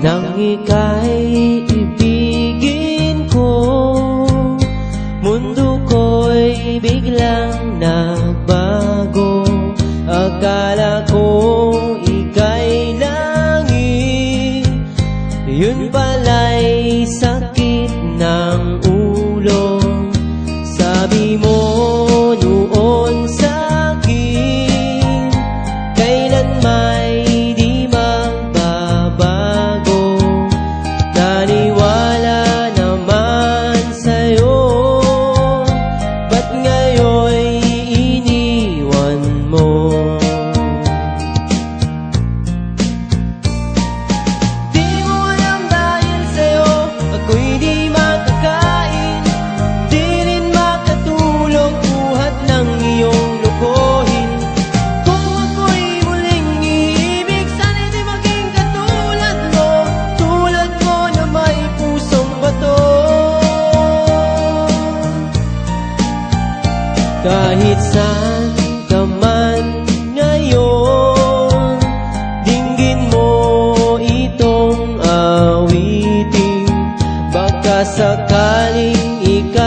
nang ika'y ibigin ko. Mundo ko'y biglang nagbago. Akala ko ika'y langit, yun pala'y sakit ng ulo. Sabi mo noon sa'kin, kailan may di magbabago. Naniwala naman sa'yo, ba't ngayon'y iniwan mo? Di mo alam dahil sa'yo ako'y di makakain, di rin makatulog buhat ng iyong lokohin. Kung ako'y muling iibig, sana'y di maging katulad mo, tulad mo na may pusong bato. Kahit saan ka man ngayon, dinggin mo itong awitin. Baka sakaling ikaw